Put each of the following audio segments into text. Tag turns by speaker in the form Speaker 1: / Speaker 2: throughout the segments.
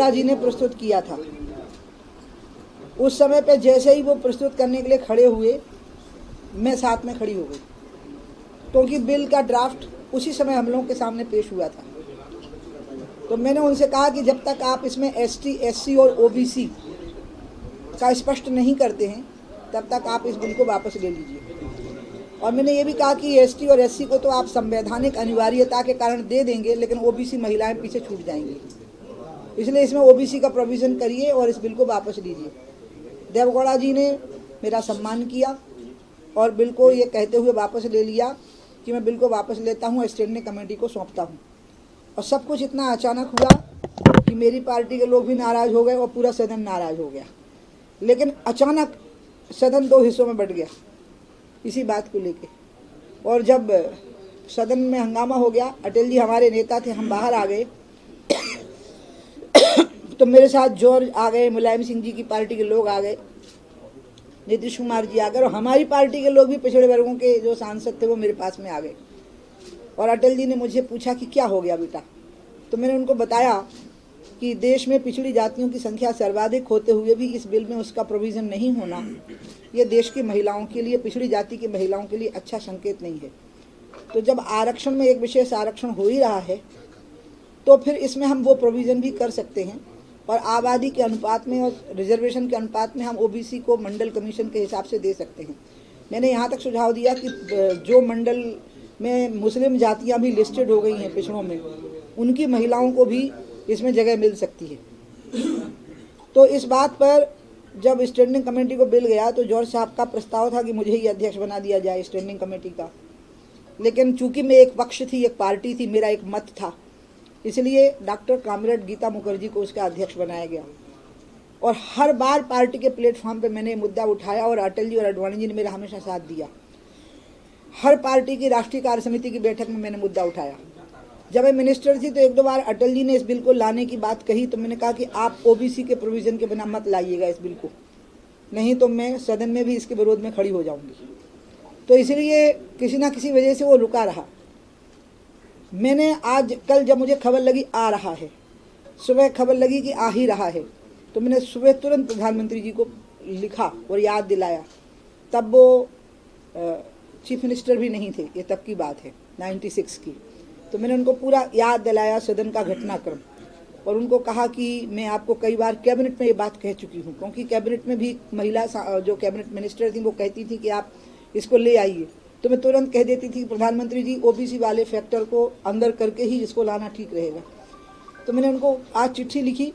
Speaker 1: देवगौड़ा जी ने प्रस्तुत किया था। उस समय पे जैसे ही वो प्रस्तुत करने के लिए खड़े हुए, मैं साथ में खड़ी हो गई, क्योंकि बिल का ड्राफ्ट उसी समय हम लोगों के सामने पेश हुआ था। तो मैंने उनसे कहा कि जब तक आप इसमें एसटी, एससी और ओबीसी का स्पष्ट नहीं करते हैं, तब तक आप इस बिल को वापस ले लीजिए। और मैंने ये भी कहा कि एसटी और एससी को तो आप संवैधानिक अनिवार्यता के कारण दे देंगे, लेकिन ओबीसी महिलाएं पीछे छूट जाएंगी, इसलिए इसमें ओबीसी का प्रोविज़न करिए और इस बिल को वापस लीजिए। देवगौड़ा जी ने मेरा सम्मान किया और बिल को ये कहते हुए वापस ले लिया कि मैं बिल को वापस लेता हूँ, स्टैंडिंग कमेटी को सौंपता हूँ। और सब कुछ इतना अचानक हुआ कि मेरी पार्टी के लोग भी नाराज़ हो गए और पूरा सदन नाराज़ हो गया। लेकिन अचानक सदन दो हिस्सों में बंट गया इसी बात को लेके। और जब सदन में हंगामा हो गया, अटल जी हमारे नेता थे, हम बाहर आ गए तो मेरे साथ जॉर्ज आ गए, मुलायम सिंह जी की पार्टी के लोग आ गए, नीतीश कुमार जी आ गए, और हमारी पार्टी के लोग भी, पिछड़े वर्गों के जो सांसद थे वो मेरे पास में आ गए। और अटल जी ने मुझे पूछा कि क्या हो गया बेटा। तो मैंने उनको बताया कि देश में पिछड़ी जातियों की संख्या सर्वाधिक होते हुए भी इस बिल में उसका प्रोविज़न नहीं होना, ये देश की महिलाओं के लिए, पिछड़ी जाति की महिलाओं के लिए अच्छा संकेत नहीं है। तो जब आरक्षण में एक विशेष आरक्षण हो ही रहा है, तो फिर इसमें हम वो प्रोविज़न भी कर सकते हैं, और आबादी के अनुपात में और रिजर्वेशन के अनुपात में हम ओबीसी को मंडल कमीशन के हिसाब से दे सकते हैं। मैंने यहाँ तक सुझाव दिया कि जो मंडल में मुस्लिम जातियाँ भी लिस्टेड हो गई हैं पिछड़ों में, उनकी महिलाओं को भी इसमें जगह मिल सकती है। तो इस बात पर जब स्टैंडिंग कमेटी को बिल गया तो जॉर्ज साहब का प्रस्ताव था कि मुझे ही अध्यक्ष बना दिया जाए स्टैंडिंग कमेटी का, लेकिन चूंकि मैं एक पक्ष थी, एक पार्टी थी, मेरा एक मत था, इसलिए डॉक्टर कामरेड गीता मुखर्जी को उसका अध्यक्ष बनाया गया। और हर बार पार्टी के प्लेटफॉर्म पे मैंने मुद्दा उठाया और अटल जी और अडवाणी जी ने मेरा हमेशा साथ दिया। हर पार्टी की राष्ट्रीय कार्य समिति की बैठक में मैंने मुद्दा उठाया। जब मैं मिनिस्टर थी तो एक दो बार अटल जी ने इस बिल को लाने की बात कही, तो मैंने कहा कि आप ओबीसी के प्रोविज़न के बिना मत लाइएगा इस बिल को, नहीं तो मैं सदन में भी इसके विरोध में खड़ी हो जाऊंगी। तो इसलिए किसी ना किसी वजह से वो रुका रहा। मैंने आज कल जब मुझे खबर लगी आ रहा है, सुबह खबर लगी कि आ ही रहा है, तो मैंने सुबह तुरंत प्रधानमंत्री जी को लिखा और याद दिलाया। तब वो चीफ मिनिस्टर भी नहीं थे, ये तब की बात है 96 की। तो मैंने उनको पूरा याद दिलाया सदन का घटनाक्रम, और उनको कहा कि मैं आपको कई बार कैबिनेट में ये बात कह चुकी हूँ, क्योंकि कैबिनेट में भी महिला जो कैबिनेट मिनिस्टर थी वो कहती थी कि आप इसको ले आइए, तो मैं तुरंत कह देती थी प्रधानमंत्री जी ओबीसी वाले फैक्टर को अंदर करके ही इसको लाना ठीक रहेगा। तो मैंने उनको आज चिट्ठी लिखी,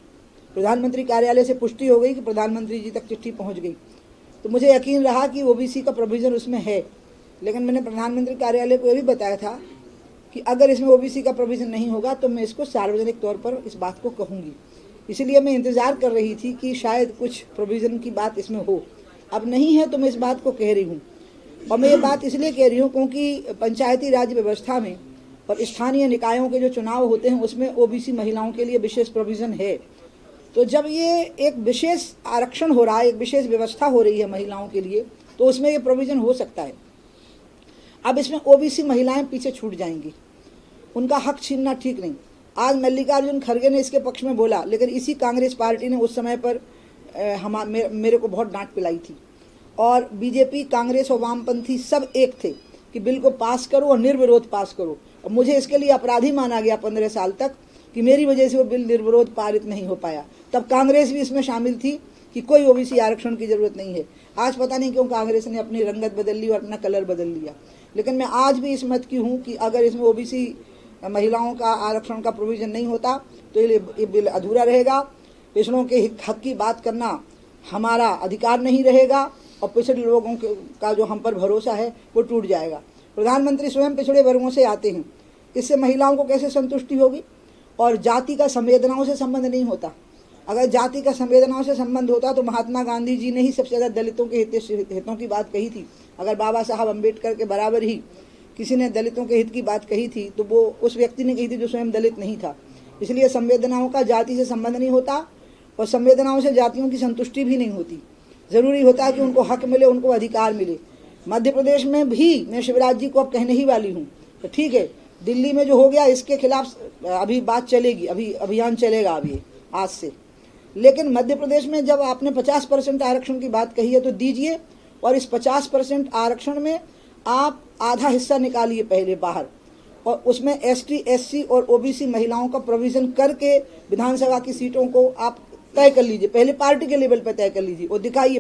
Speaker 1: प्रधानमंत्री कार्यालय से पुष्टि हो गई कि प्रधानमंत्री जी तक चिट्ठी पहुँच गई। तो मुझे यकीन रहा कि ओबीसी का प्रोविज़न उसमें है, लेकिन मैंने प्रधानमंत्री कार्यालय को ये भी बताया था कि अगर इसमें ओबीसी का प्रोविज़न नहीं होगा तो मैं इसको सार्वजनिक तौर पर इस बात को कहूँगी। इसलिए मैं इंतज़ार कर रही थी कि शायद कुछ प्रोविज़न की बात इसमें हो। अब नहीं है तो मैं इस बात को कह रही हूँ, और मैं ये बात इसलिए कह रही हूँ क्योंकि पंचायती राज व्यवस्था में और स्थानीय निकायों के जो चुनाव होते हैं उसमें ओबीसी महिलाओं के लिए विशेष प्रोविज़न है। तो जब ये एक विशेष आरक्षण हो रहा है, एक विशेष व्यवस्था हो रही है महिलाओं के लिए, तो उसमें ये प्रोविज़न हो सकता है। अब इसमें ओबीसी महिलाएं पीछे छूट जाएंगी, उनका हक छीनना ठीक नहीं। आज मल्लिकार्जुन खड़गे ने इसके पक्ष में बोला, लेकिन इसी कांग्रेस पार्टी ने उस समय पर मेरे को बहुत डांट पिलाई थी, और बीजेपी, कांग्रेस और वामपंथी सब एक थे कि बिल को पास करो और निर्विरोध पास करो। और मुझे इसके लिए अपराधी माना गया 15 साल तक कि मेरी वजह से वो बिल निर्विरोध पारित नहीं हो पाया। तब कांग्रेस भी इसमें शामिल थी कि कोई ओबीसी आरक्षण की ज़रूरत नहीं है। आज पता नहीं क्यों कांग्रेस ने अपनी रंगत बदल ली और अपना कलर बदल लिया, लेकिन मैं आज भी इस मत की हूँ कि अगर इसमें ओबीसी महिलाओं का आरक्षण का प्रोविज़न नहीं होता तो ये बिल अधूरा रहेगा। पिछड़ों के हक की बात करना हमारा अधिकार नहीं रहेगा, और पिछड़े लोगों का जो हम पर भरोसा है वो टूट जाएगा। प्रधानमंत्री स्वयं पिछड़े वर्गों से आते हैं, इससे महिलाओं को कैसे संतुष्टि होगी? और जाति का संवेदनाओं से संबंध नहीं होता। अगर जाति का संवेदनाओं से संबंध होता तो महात्मा गांधी जी ने ही सबसे ज़्यादा दलितों के हितों की बात कही थी। अगर बाबा साहब अम्बेडकर के बराबर ही किसी ने दलितों के हित की बात कही थी तो वो उस व्यक्ति ने कही थी जो स्वयं दलित नहीं था। इसलिए संवेदनाओं का जाति से संबंध नहीं होता, और संवेदनाओं से जातियों की संतुष्टि भी नहीं होती। ज़रूरी होता है कि उनको हक मिले, उनको अधिकार मिले। मध्य प्रदेश में भी मैं शिवराज जी को अब कहने ही वाली हूँ, तो ठीक है, दिल्ली में जो हो गया इसके खिलाफ अभी बात चलेगी, अभी अभियान चलेगा। अभी आज से। लेकिन मध्य प्रदेश में जब आपने 50% आरक्षण की बात कही है तो दीजिए, और इस 50% आरक्षण में आप आधा हिस्सा निकालिए पहले बाहर, और उसमें एसटी, एससी और ओबीसी महिलाओं का प्रोविजन करके विधानसभा की सीटों को आप तय कर लीजिए, पहले पार्टी के लेवल पर तय कर लीजिए और दिखाइए